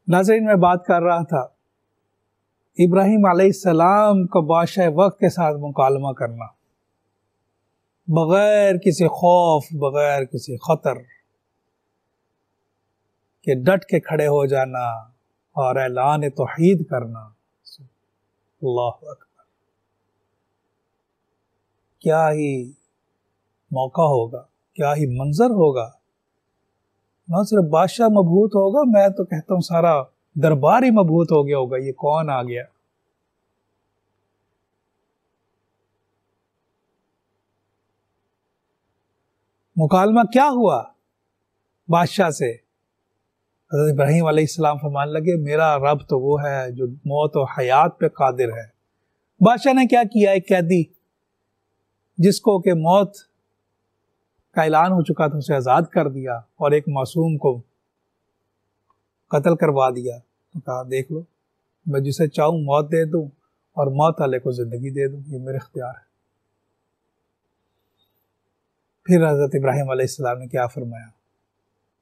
ناظرین، میں بات کر رہا تھا ابراہیم علیہ السلام کا بادشاہ وقت کے ساتھ مکالمہ کرنا، بغیر کسی خوف، بغیر کسی خطر کہ ڈٹ کے کھڑے ہو جانا اور اعلان توحید کرنا۔ اللہ اکبر، کیا ہی موقع ہوگا، کیا ہی منظر ہوگا۔ نہ صرف بادشاہ مبہوت ہوگا، میں تو کہتا ہوں سارا دربار ہی مبہوت ہو گیا ہوگا، یہ کون آ گیا۔ مکالمہ کیا ہوا بادشاہ سے؟ حضرت ابراہیم علیہ السلام فرمان لگے میرا رب تو وہ ہے جو موت و حیات پہ قادر ہے۔ بادشاہ نے کیا کیا؟ ایک قیدی جس کو کہ موت کا اعلان ہو چکا تھا اسے آزاد کر دیا، اور ایک معصوم کو قتل کروا دیا۔ تو کہا دیکھ لو، میں جسے چاہوں موت دے دوں اور موت والے کو زندگی دے دوں، یہ میرے اختیار ہے۔ پھر حضرت ابراہیم علیہ السلام نے کیا فرمایا؟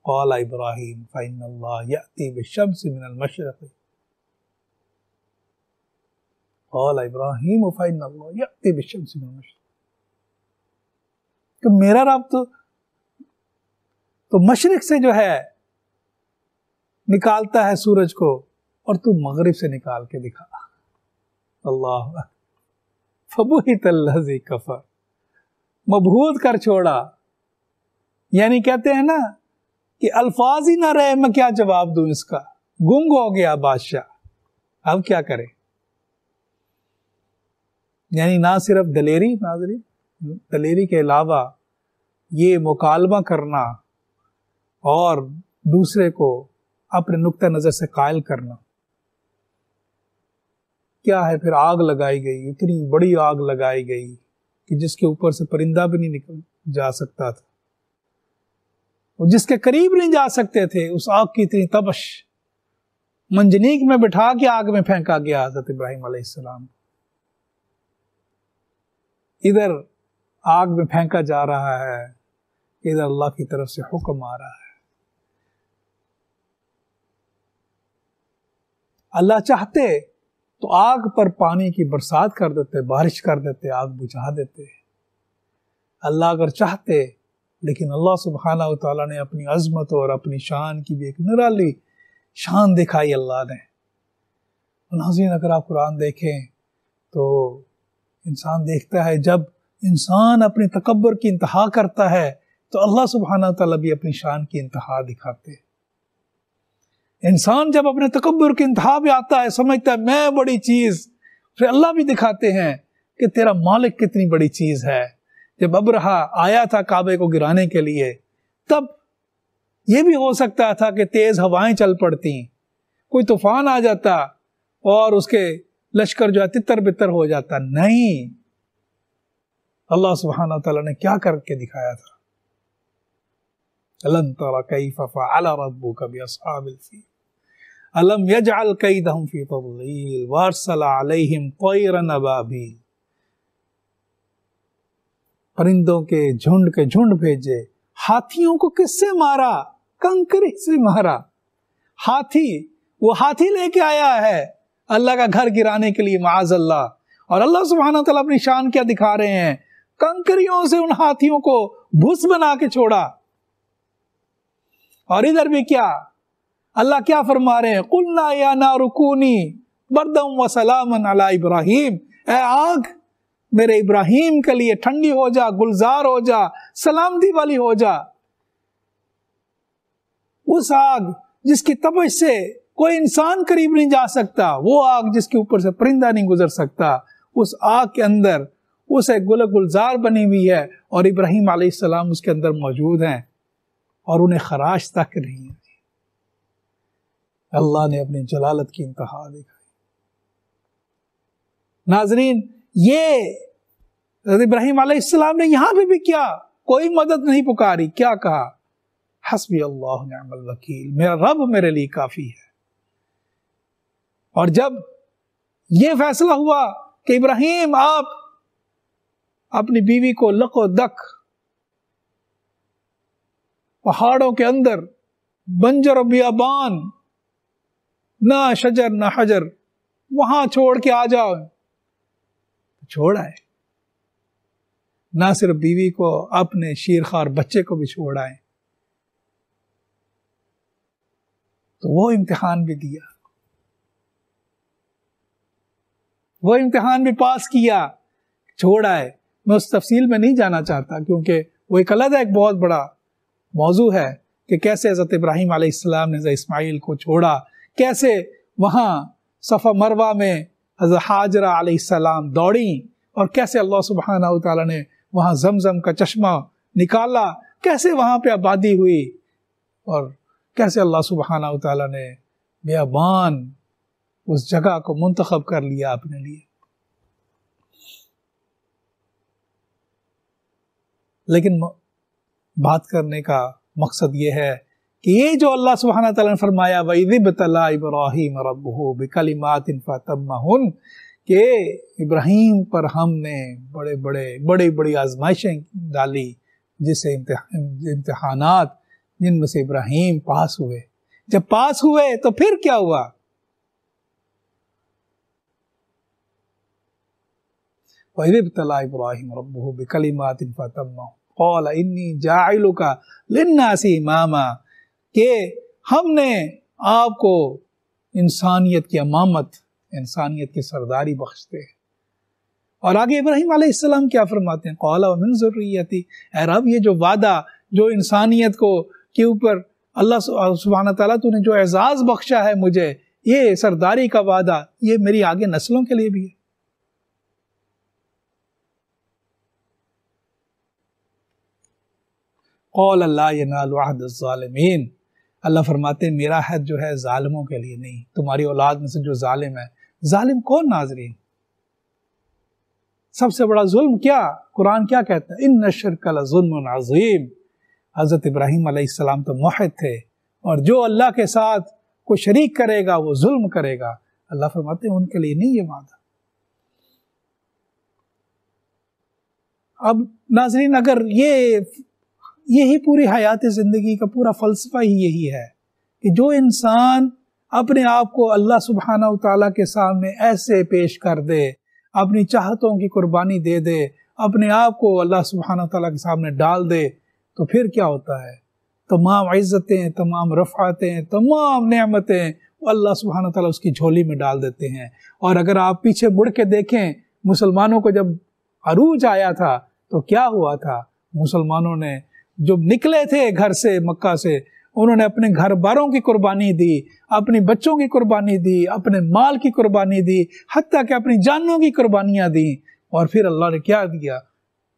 قال ابراہیم فإن اللہ یأتی بالشمس من المشرق، قال ابراہیم فإن اللہ یأتی بالشمس من المشرق، کہ میرا رب تو مشرق سے جو ہے نکالتا ہے سورج کو، اور تو مغرب سے نکال کے دکھا۔ اللہ فبہت الذی کفر، مبہوت کر چھوڑا۔ یعنی کہتے ہیں نا کہ الفاظ ہی نہ رہے، میں کیا جواب دوں اس کا، گنگ ہو گیا بادشاہ، اب کیا کرے۔ یعنی نہ صرف دلیری، ناظرین، دلیری کے علاوہ یہ مکالمہ کرنا اور دوسرے کو اپنے نقطہ نظر سے قائل کرنا، کیا ہے؟ پھر آگ لگائی گئی، اتنی بڑی آگ لگائی گئی کہ جس کے اوپر سے پرندہ بھی نہیں نکل جا سکتا تھا، اور جس کے قریب نہیں جا سکتے تھے۔ اس آگ کی اتنی تپش، منجنیق میں بٹھا کے آگ میں پھینکا گیا حضرت ابراہیم علیہ السلام۔ ادھر آگ میں پھینکا جا رہا ہے، ادھر اللہ کی طرف سے حکم آ رہا ہے۔ اللہ چاہتے تو آگ پر پانی کی برسات کر دیتے، بارش کر دیتے، آگ بجھا دیتے۔ اللہ اگر چاہتے، لیکن اللہ سبحانہ و تعالیٰ نے اپنی عظمت اور اپنی شان کی بھی ایک نرالی شان دکھائی اللہ نے۔ ناظرین، اگر آپ قرآن دیکھیں تو انسان دیکھتا ہے جب انسان اپنی تکبر کی انتہا کرتا ہے تو اللہ سبحانہ و تعالیٰ بھی اپنی شان کی انتہا دکھاتے ہیں۔ انسان جب اپنے تکبر کی انتہا بھی آتا ہے، سمجھتا ہے میں بڑی چیز، پھر اللہ بھی دکھاتے ہیں کہ تیرا مالک کتنی بڑی چیز ہے۔ جب ابرہا آیا تھا کعبے کو گرانے کے لیے، تب یہ بھی ہو سکتا تھا کہ تیز ہوائیں چل پڑتی، کوئی طوفان آ جاتا اور اس کے لشکر جو ہے تتر بتر ہو جاتا۔ نہیں، اللہ سبحانہ وتعالیٰ نے کیا کر کے دکھایا تھا؟ أَلَمْ تَرَ كَيْفَ فَعَلَ رَبُّكَ بِأَصْحَابِ الْفِيلِ أَلَمْ يَجْعَلْ كَيْدَهُمْ فِي تَضْلِيلٍ وَأَرْسَلَ عَلَيْهِمْ طَيْرًا أَبَابِيلَ، پرندوں کے جھنڈ بھیجے۔ ہاتھیوں کو کس سے مارا؟ کنکری سے مارا۔ ہاتھی، وہ ہاتھی لے کے آیا ہے اللہ کا گھر گرانے کے لیے، معاذ اللہ، اور اللہ سبحانہ وتعالیٰ اپنی شان کیا دکھا رہے ہیں؟ کنکریوں سے ان ہاتھیوں کو بھس بنا کے چھوڑا۔ اور ادھر بھی کیا اللہ کیا فرما رہے ہیں؟ قُلْنَا يَا نَارُ كُونِي بَرْدًا وَسَلَامًا عَلَىٰ إِبْرَاهِيمَ، اے آگ میرے ابراہیم کے لیے ٹھنڈی ہو جا، گلزار ہو جا، سلامتی والی ہو جا۔ اس آگ جس کی تپش سے کوئی انسان قریب نہیں جا سکتا، وہ آگ جس کے اوپر سے پرندہ نہیں گزر سکتا، اس آگ کے اندر اسے گل گلزار بنی ہوئی ہے، اور ابراہیم علیہ السلام اس کے اندر موجود ہیں، اور انہیں خراش تک نہیں ہے۔ اللہ نے اپنی جلالت کی انتہا دکھائی۔ ناظرین، یہ حضرت ابراہیم علیہ السلام نے یہاں بھی کیا، کوئی مدد نہیں پکاری، کیا کہا؟ حسبی اللہ نعم الوکیل، میرا رب میرے لیے کافی ہے۔ اور جب یہ فیصلہ ہوا کہ ابراہیم آپ اپنی بیوی کو لق و دق پہاڑوں کے اندر بنجر و بیابان نہ شجر نہ حجر، وہاں چھوڑ کے آ جاؤ، چھوڑ آئے۔ نہ صرف بیوی کو، اپنے شیرخوار بچے کو بھی چھوڑ آئے۔ تو وہ امتحان بھی دیا، وہ امتحان بھی پاس کیا، چھوڑ آئے۔ میں اس تفصیل میں نہیں جانا چاہتا کیونکہ وہ ایک علیحدہ ایک بہت بڑا موضوع ہے کہ کیسے حضرت ابراہیم علیہ السلام نے حضرت اسماعیل کو چھوڑا، کیسے وہاں صفا مروہ میں حضرت حاجرہ علیہ السلام دوڑیں، اور کیسے اللہ سبحانہ وتعالی نے وہاں زمزم کا چشمہ نکالا، کیسے وہاں پہ آبادی ہوئی، اور کیسے اللہ سبحانہ وتعالی نے بیابان اس جگہ کو منتخب کر لیا اپنے لیے۔ لیکن بات کرنے کا مقصد یہ ہے کہ یہ جو اللہ سبحانہ تعالیٰ نے فرمایا وَإِذِ ابْتَلَىٰ إِبْرَاهِيمَ رَبُّهُ بِكَلِمَاتٍ فَأَتَمَّهُنَّ، کہ ابراہیم پر ہم نے بڑی آزمائشیں ڈالی، جس سے امتحانات جن میں سے ابراہیم پاس ہوئے۔ جب پاس ہوئے تو پھر کیا ہوا؟ وَإِذِ ابْتَلَىٰ إِبْرَاهِيمَ رَبُّهُ بِكَلِمَاتٍ فَأَتَمَّهُنَّ قَالَ إِنِّي جَاعِلُكَ لِلنَّاسِ إِمَامًا، کہ ہم نے آپ کو انسانیت کی امامت، انسانیت کی سرداری بخشتے ہیں۔ اور آگے ابراہیم علیہ السلام کیا فرماتے ہیں؟ قَالَ وَمِن ذُرِّيَّتِي، اے رب یہ جو وعدہ، جو انسانیت کو کے اوپر اللہ سبحانہ تعالیٰ تو نے جو اعزاز بخشا ہے مجھے، یہ سرداری کا وعدہ، یہ میری آگے نسلوں کے لیے بھی ہے۔ قَالَ لَا يَنَالُ عَهْدُ الظَّالِمِينَ، اللہ فرماتے ہیں میرا عہد جو ہے ظالموں کے لیے نہیں، تمہاری اولاد میں سے جو ظالم ہے۔ ظالم کون ناظرین؟ سب سے بڑا ظلم کیا؟ قرآن کیا کہتا ہے؟ اِنَّ الشِّرْكَ لَظُلْمٌ عَظِيمٌ۔ حضرت ابراہیم علیہ السلام تو موحد تھے، اور جو اللہ کے ساتھ کوئی شریک کرے گا وہ ظلم کرے گا۔ اللہ فرماتے ہیں ان کے لیے نہیں یہ وعدہ۔ اب ناظرین اگر یہی پوری حیات زندگی کا پورا فلسفہ ہی یہی ہے کہ جو انسان اپنے آپ کو اللہ سبحانہ وتعالیٰ کے سامنے ایسے پیش کر دے، اپنی چاہتوں کی قربانی دے دے، اپنے آپ کو اللہ سبحانہ وتعالیٰ کے سامنے ڈال دے، تو پھر کیا ہوتا ہے؟ تمام عزتیں، تمام رفعتیں، تمام نعمتیں وہ اللہ سبحانہ وتعالیٰ اس کی جھولی میں ڈال دیتے ہیں۔ اور اگر آپ پیچھے مڑ کے دیکھیں، مسلمانوں کو جب عروج آیا تھا تو کیا ہوا تھا؟ مسلمانوں نے جو نکلے تھے گھر سے، مکہ سے، انہوں نے اپنے گھر باروں کی قربانی دی، اپنی بچوں کی قربانی دی، اپنے مال کی قربانی دی، حتیٰ کہ اپنی جانوں کی قربانیاں دی، اور پھر اللہ نے کیا دیا؟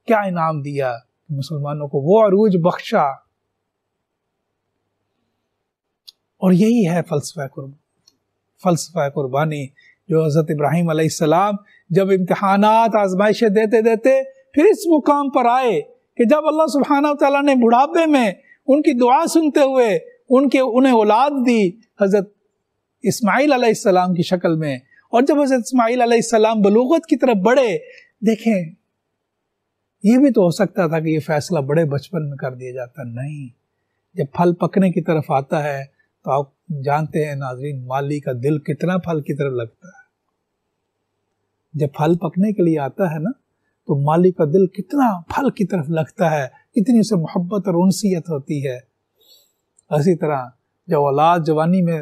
کیا انعام دیا؟ مسلمانوں کو وہ عروج بخشا۔ اور یہی ہے فلسفہ قربانی جو حضرت ابراہیم علیہ السلام جب امتحانات آزمائشیں دیتے دیتے پھر اس مقام پر آئے کہ جب اللہ سبحانہ وتعالیٰ نے بڑھاپے میں ان کی دعا سنتے ہوئے انہیں اولاد دی حضرت اسماعیل علیہ السلام کی شکل میں، اور جب حضرت اسماعیل علیہ السلام بلوغت کی طرف بڑھے، دیکھیں یہ بھی تو ہو سکتا تھا کہ یہ فیصلہ بڑے بچپن میں کر دیا جاتا، نہیں۔ جب پھل پکنے کی طرف آتا ہے تو آپ جانتے ہیں ناظرین مالی کا دل کتنا پھل کی طرف لگتا ہے۔ جب پھل پکنے کے لیے آتا ہے نا تو مالی کا دل کتنا پھل کی طرف لگتا ہے، کتنی اسے محبت اور انسیت ہوتی ہے۔ اسی طرح جب اولاد جوانی میں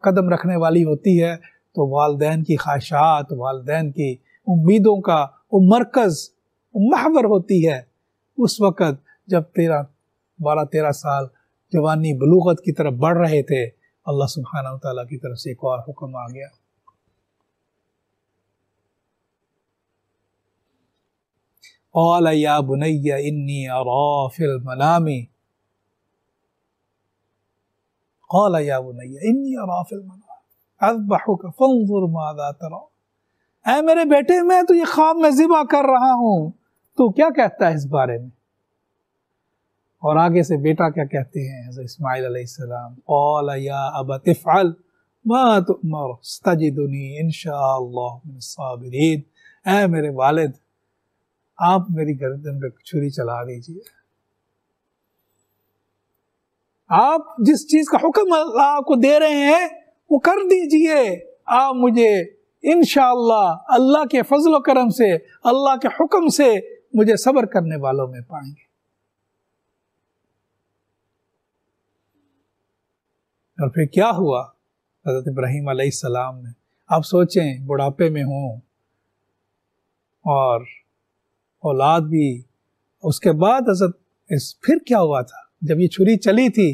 قدم رکھنے والی ہوتی ہے تو والدین کی خواہشات، والدین کی امیدوں کا وہ مرکز، وہ محور ہوتی ہے۔ اس وقت جب 12-13 سال جوانی بلوغت کی طرف بڑھ رہے تھے، اللہ سبحانہ وتعالیٰ کی طرف سے ایک اور حکم آ گیا۔ قال یا بنی انی ارا فی المنام، قال یا بنی انی ارا فی المنام اذبحک فانظر ماذا ترى، اے میرے بیٹے میں تو یہ خواب میں ذبح کر رہا ہوں، تو کیا کہتا ہے اس بارے میں؟ اور آگے سے بیٹا کیا کہتے ہیں حضرت اسماعیل علیہ السلام؟ قال یا ابت افعل ما تؤمر ستجدنی انشاء اللہ من الصابرین، اے میرے والد آپ میری گردن پہ چھری چلا دیجیے، آپ جس چیز کا حکم اللہ کو دے رہے ہیں وہ کر دیجئے، آپ مجھے انشاءاللہ اللہ کے فضل و کرم سے، اللہ کے حکم سے مجھے صبر کرنے والوں میں پائیں گے۔ اور پھر کیا ہوا حضرت ابراہیم علیہ السلام نے؟ آپ سوچیں، بڑھاپے میں ہوں اور اولاد بھی، اس کے بعد حضرت پھر کیا ہوا تھا جب یہ چھری چلی تھی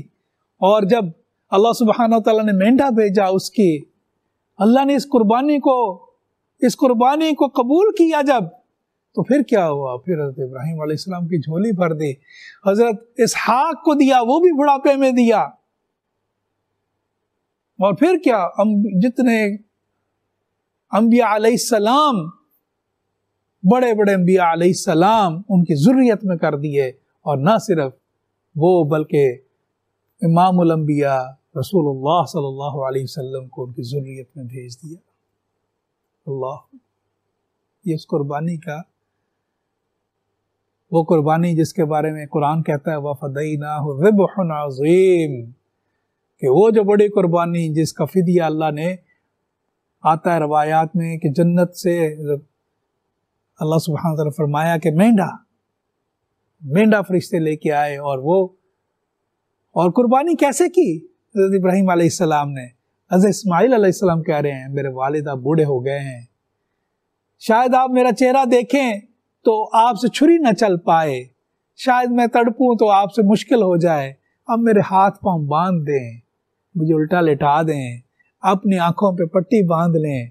اور جب اللہ سبحانہ و تعالیٰ نے مینڈا بھیجا اس کی، اللہ نے اس قربانی کو قبول کیا جب، تو پھر کیا ہوا؟ پھر حضرت ابراہیم علیہ السلام کی جھولی بھر دی، حضرت اسحاق کو دیا، وہ بھی بڑھاپے میں دیا، اور پھر کیا، جتنے انبیاء علیہ السلام، بڑے بڑے انبیاء علیہ السلام ان کی ذریت میں کر دیے، اور نہ صرف وہ بلکہ امام الانبیاء رسول اللہ صلی اللہ علیہ وسلم کو ان کی ذریت میں بھیج دیا۔ اللہ، یہ اس قربانی کا، وہ قربانی جس کے بارے میں قرآن کہتا ہے وَفَدَيْنَاهُ ذِبْحٌ عَظِيمٌ، کہ وہ جو بڑی قربانی جس کا فدیہ اللہ نے، آتا ہے روایات میں کہ جنت سے اللہ سبحانہ وتعالی فرمایا کہ مینڈا فرشتے لے کے آئے، اور قربانی کیسے کی حضرت ابراہیم علیہ السلام نے؟ حضرت اسماعیل علیہ السلام کہہ رہے ہیں میرے والد اب بوڑھے ہو گئے ہیں، شاید آپ میرا چہرہ دیکھیں تو آپ سے چھری نہ چل پائے، شاید میں تڑپوں تو آپ سے مشکل ہو جائے، اب میرے ہاتھ پاؤں باندھ دیں، مجھے الٹا لٹا دیں، اپنی آنکھوں پہ پٹی باندھ لیں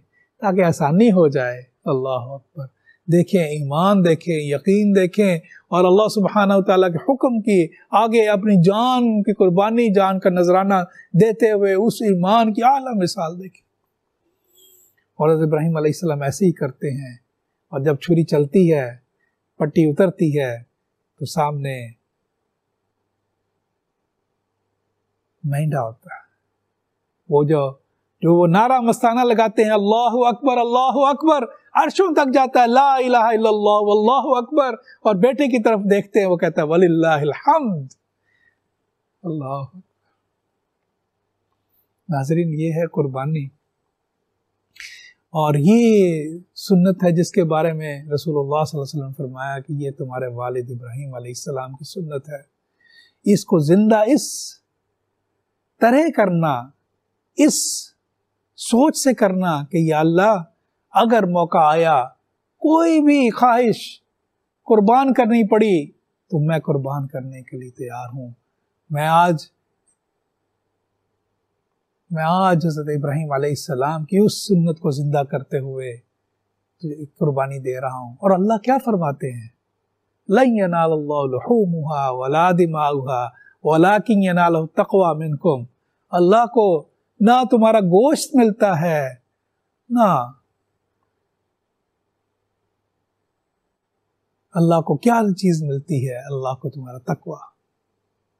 تاکہ آسانی ہو جائے۔ اللہ اکبر، دیکھیں ایمان، دیکھیں یقین، دیکھیں، اور اللہ سبحانہ وتعالیٰ کے حکم کی آگے اپنی جان کی قربانی، جان کا نذرانہ دیتے ہوئے اس ایمان کی اعلیٰ مثال دیکھیں۔ اور حضرت ابراہیم علیہ السلام ایسے ہی کرتے ہیں، اور جب چھری چلتی ہے، پٹی اترتی ہے، تو سامنے مہنڈا ہوتا ہے، وہ جو وہ نعرہ مستانہ لگاتے ہیں اللہ اکبر اللہ اکبر، عرشوں تک جاتا ہے لا الہ الا اللہ واللہ اکبر، اور بیٹے کی طرف دیکھتے ہیں، وہ کہتا ہے وللہ الحمد۔ اللہ ناظرین، یہ ہے قربانی، اور یہ سنت ہے جس کے بارے میں رسول اللہ صلی اللہ علیہ وسلم فرمایا کہ یہ تمہارے والد ابراہیم علیہ السلام کی سنت ہے۔ اس کو زندہ اس طرح کرنا، اس سوچ سے کرنا کہ یا اللہ اگر موقع آیا، کوئی بھی خواہش قربان کرنی پڑی تو میں قربان کرنے کے لیے تیار ہوں۔ میں آج حضرت ابراہیم علیہ السلام کی اس سنت کو زندہ کرتے ہوئے قربانی دے رہا ہوں۔ اور اللہ کیا فرماتے ہیں؟ لَن يَنَالَ اللَّهُ لُحُومُهَا وَلَا دِمَاؤُهَا وَلَكِنْ يَنَالُهُ التَّقْوَى مِنْكُمْ۔ اللہ کو نہ تمہارا گوشت ملتا ہے، نہ اللہ کو کیا چیز ملتی ہے، اللہ کو تمہارا تقوی،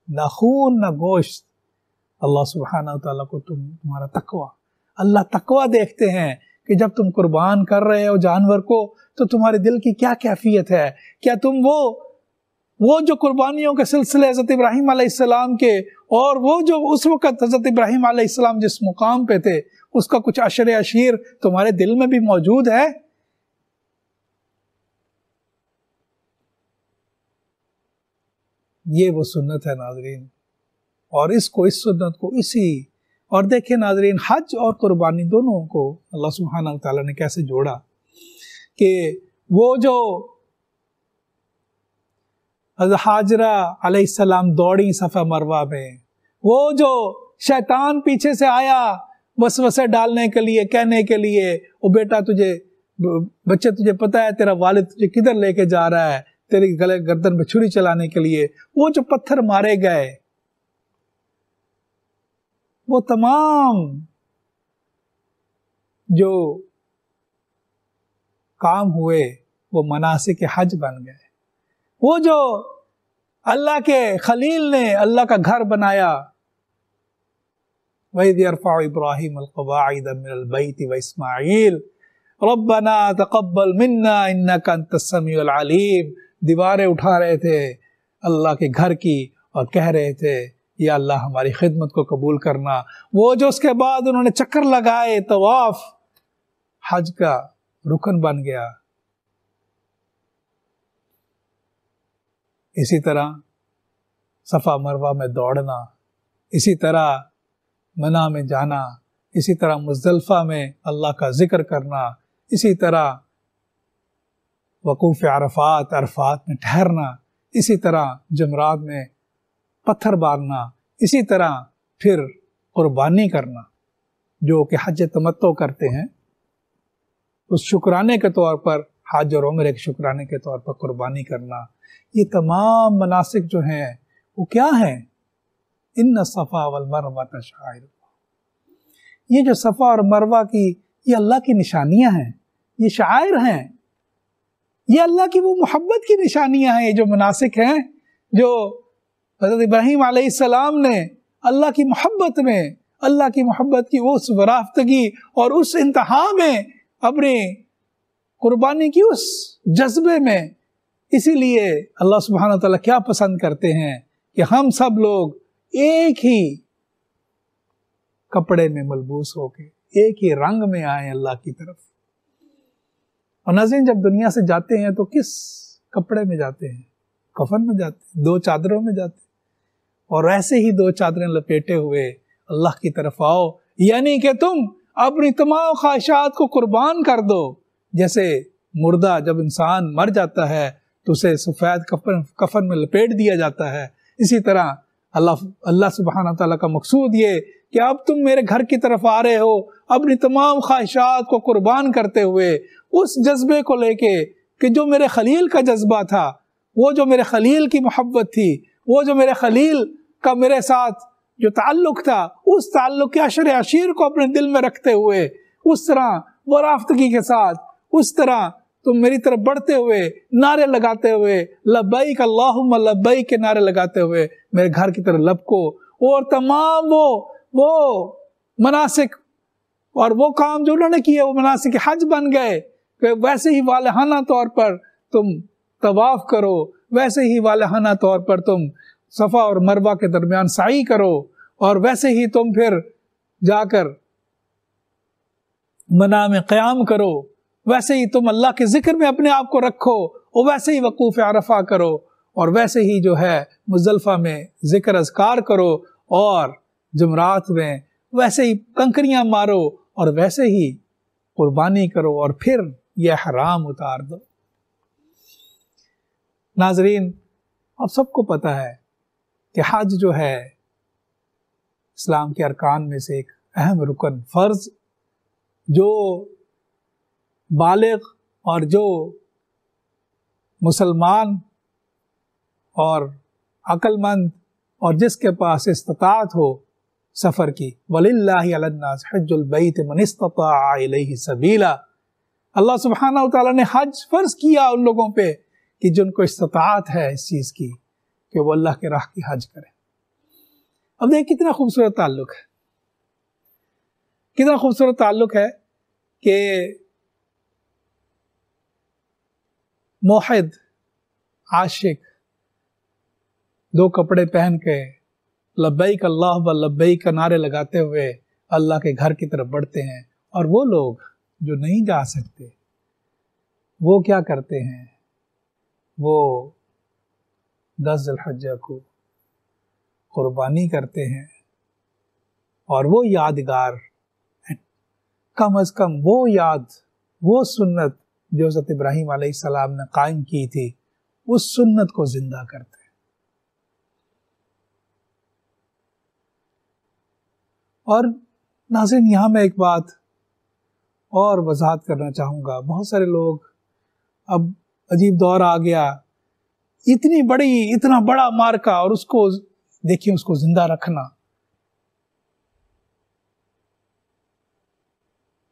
نہ خون نہ گوشت، اللہ سبحانہ وتعالیٰ کو تمہارا تقوی۔ اللہ تقوی دیکھتے ہیں کہ جب تم قربان کر رہے ہو جانور کو تو تمہارے دل کی کیا کیفیت ہے، کیا تم وہ جو قربانیوں کے سلسلے حضرت ابراہیم علیہ السلام کے، اور وہ جو اس وقت حضرت ابراہیم علیہ السلام جس مقام پہ تھے اس کا کچھ عشر عشیر تمہارے دل میں بھی موجود ہے؟ یہ وہ سنت ہے ناظرین، اور اس سنت کو اور دیکھیں ناظرین، حج اور قربانی دونوں کو اللہ سبحانہ وتعالیٰ نے کیسے جوڑا، کہ وہ جو حضرت حاجرہ علیہ السلام دوڑی صفا مروہ میں، وہ جو شیطان پیچھے سے آیا وسوسے ڈالنے کے لیے، کہنے کے لیے وہ بیٹا بچے تجھے پتا ہے تیرا والد تجھے کدھر لے کے جا رہا ہے، تیرے گلے گردن پہ چھری چلانے کے لیے، وہ جو پتھر مارے گئے، وہ تمام جو کام ہوئے وہ مناسک حج بن گئے۔ وہ جو اللہ کے خلیل نے اللہ کا گھر بنایا، وَإِذْ يَرْفَعُ إِبْرَاهِيمُ الْقَوَاعِدَ مِنَ الْبَيْتِ وَإِسْمَاعِيلُ رَبَّنَا تَقَبَّلْ مِنَّا إِنَّكَ أَنْتَ السَّمِيعُ الْعَلِيمُ۔ دیواریں اٹھا رہے تھے اللہ کے گھر کی اور کہہ رہے تھے یا اللہ ہماری خدمت کو قبول کرنا. وہ جو اس کے بعد انہوں نے چکر لگائے، طواف حج کا رکن بن گیا. اسی طرح صفا مروہ میں دوڑنا، اسی طرح منا میں جانا، اسی طرح مزدلفہ میں اللہ کا ذکر کرنا، اسی طرح وقوف عرفات، عرفات میں ٹھہرنا، اسی طرح جمرات میں پتھر مارنا، اسی طرح پھر قربانی کرنا جو کہ حج تمتع کرتے ہیں، اس شکرانے کے طور پر حج اور عمرے کے شکرانے کے طور پر قربانی کرنا. یہ تمام مناسک جو ہیں وہ کیا ہیں؟ ان الصفا والمروہ شعائر. یہ جو صفا اور مروہ کی یہ اللہ کی نشانیاں ہیں، یہ شعائر ہیں، یہ اللہ کی وہ محبت کی نشانیاں ہیں. یہ جو مناسک ہیں جو حضرت ابراہیم علیہ السلام نے اللہ کی محبت میں، اللہ کی محبت کی اس ورافتگی اور اس انتہا میں، اپنی قربانی کی اس جذبے میں، اسی لیے اللہ سبحانہ وتعالیٰ کیا پسند کرتے ہیں کہ ہم سب لوگ ایک ہی کپڑے میں ملبوس ہو کے، ایک ہی رنگ میں آئیں اللہ کی طرف. اور ناظرین جب دنیا سے جاتے ہیں تو کس کپڑے میں جاتے ہیں؟ کفن میں جاتے ہیں، 2 چادروں میں جاتے ہیں. اور ایسے ہی 2 چادریں لپیٹے ہوئے اللہ کی طرف آؤ، یعنی کہ تم اپنی تمام خواہشات کو قربان کر دو. جیسے مردہ جب انسان مر جاتا ہے تو اسے سفید کفن میں لپیٹ دیا جاتا ہے، اسی طرح اللہ سبحانہ تعالیٰ کا مقصود یہ کہ اب تم میرے گھر کی طرف آ رہے ہو اپنی تمام خواہشات کو قربان کرتے ہوئے، اس جذبے کو لے کے کہ جو میرے خلیل کا جذبہ تھا، وہ جو میرے خلیل کی محبت تھی، وہ جو میرے خلیل کا میرے ساتھ جو تعلق تھا، اس تعلق کے عشر عشیر کو اپنے دل میں رکھتے ہوئے، اس طرح ورافتگی کے ساتھ، اس طرح تم میری طرف بڑھتے ہوئے، نعرے لگاتے ہوئے، لبیک اللہم لبیک کے نعرے لگاتے ہوئے میرے گھر کی طرف لپکو. اور تمام وہ مناسک اور وہ کام جو انہوں نے کیے وہ مناسک حج بن گئے کہ ویسے ہی والہانہ طور پر تم طواف کرو، ویسے ہی والہانہ طور پر تم صفا اور مروہ کے درمیان سعی کرو، اور ویسے ہی تم پھر جا کر منا میں قیام کرو، ویسے ہی تم اللہ کے ذکر میں اپنے آپ کو رکھو، اور ویسے ہی وقوف عرفہ کرو، اور ویسے ہی جو ہے مزدلفہ میں ذکر اذکار کرو، اور جمرات میں ویسے ہی کنکریاں مارو، اور ویسے ہی قربانی کرو، اور پھر یہ احرام اتار دو. ناظرین آپ سب کو پتہ ہے کہ حج جو ہے اسلام کے ارکان میں سے ایک اہم رکن، فرض، جو بالغ اور جو مسلمان اور عقل مند اور جس کے پاس استطاعت ہو سفر کی، وَلِلَّهِ عَلَى النَّاسِ حِجُّ الْبَيْتِ مَنِ اسْتَطَاعَ إِلَيْهِ سَبِيلًا. اللہ سبحانہ وتعالیٰ نے حج فرض کیا ان لوگوں پہ کہ جن کو استطاعت ہے اس چیز کی کہ وہ اللہ کے راہ کی حج کریں. اب دیکھ کتنا خوبصورت تعلق ہے، کتنا خوبصورت تعلق ہے کہ موحد عاشق 2 کپڑے پہن کے لبیک اللہم لبیک کا نعرے لگاتے ہوئے اللہ کے گھر کی طرف بڑھتے ہیں، اور وہ لوگ جو نہیں جا سکتے وہ کیا کرتے ہیں؟ وہ 10 ذی الحجہ کو قربانی کرتے ہیں، اور وہ یادگار، کم از کم وہ یاد، وہ سنت جو حضرت ابراہیم علیہ السلام نے قائم کی تھی، اس سنت کو زندہ کرتے ہیں. اور ناظرین یہاں میں ایک بات اور وضاحت کرنا چاہوں گا. بہت سارے لوگ، اب عجیب دور آ گیا، اتنا بڑا مارکا، اور اس کو دیکھیں، اس کو زندہ رکھنا،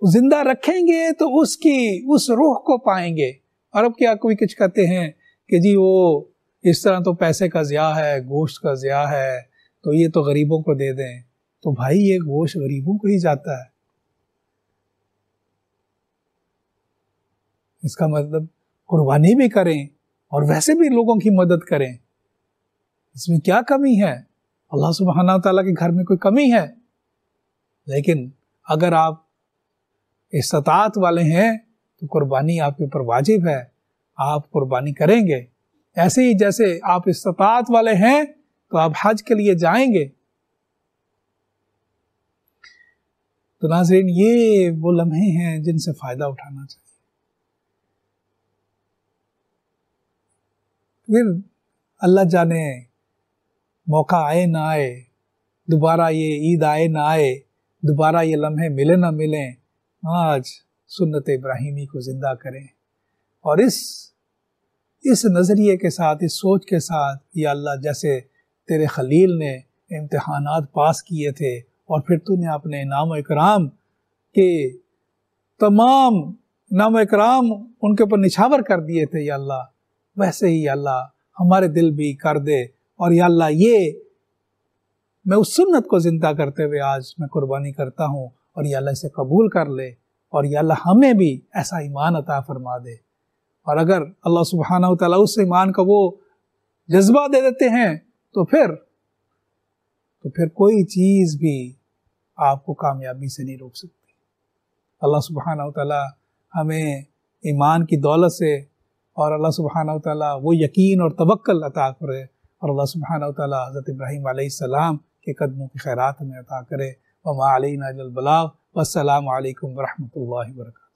زندہ رکھیں گے تو اس روح کو پائیں گے. اور اب کیا کوئی کچھ کہتے ہیں کہ جی وہ اس طرح تو پیسے کا ضیاع ہے، گوشت کا ضیاع ہے، تو یہ تو غریبوں کو دے دیں. تو بھائی یہ گوشت غریبوں کو ہی جاتا ہے، اس کا مطلب قربانی بھی کریں اور ویسے بھی لوگوں کی مدد کریں، اس میں کیا کمی ہے؟ اللہ سبحانہ و تعالیٰ کے گھر میں کوئی کمی ہے، لیکن اگر آپ استطاعت والے ہیں تو قربانی آپ کے اوپر واجب ہے، آپ قربانی کریں گے۔ ایسے ہی جیسے آپ استطاعت والے ہیں تو آپ حج کے لیے جائیں گے۔ تو ناظرین، یہ وہ لمحے ہیں جن سے فائدہ اٹھانا چاہیے۔ پھر اللہ جانے موقع آئے نہ آئے، دوبارہ یہ عید آئے نہ آئے، دوبارہ یہ لمحے ملے نہ ملیں، آج سنت ابراہیمی کو زندہ کریں اور اس نظریے کے ساتھ، اس سوچ کے ساتھ، یا اللہ جیسے تیرے خلیل نے امتحانات پاس کیے تھے اور پھر تو نے اپنے انعام و اکرام کے تمام انعام و اکرام ان کے اوپر نچھاور کر دیے تھے، یا اللہ ویسے ہی یا اللہ ہمارے دل بھی کر دے، اور یا اللہ یہ میں اس سنت کو زندہ کرتے ہوئے آج میں قربانی کرتا ہوں، اور یا اللہ اسے قبول کر لے، اور یا اللہ ہمیں بھی ایسا ایمان عطا فرما دے۔ اور اگر اللہ سبحانہ و تعالیٰ اس ایمان کا وہ جذبہ دے دیتے ہیں تو پھر کوئی چیز بھی آپ کو کامیابی سے نہیں روک سکتی۔ اللہ سبحانہ و تعالیٰ ہمیں ایمان کی دولت سے اور اللہ سبحانہ و تعالیٰ وہ یقین اور توکل عطا کرے، اور اللہ سبحانہ و تعالیٰ حضرت ابراہیم علیہ السلام کے قدموں کی خیرات ہمیں عطا کرے۔ وما علینا الا البلاغ، والسلام علیکم ورحمۃ اللہ وبرکاتہ۔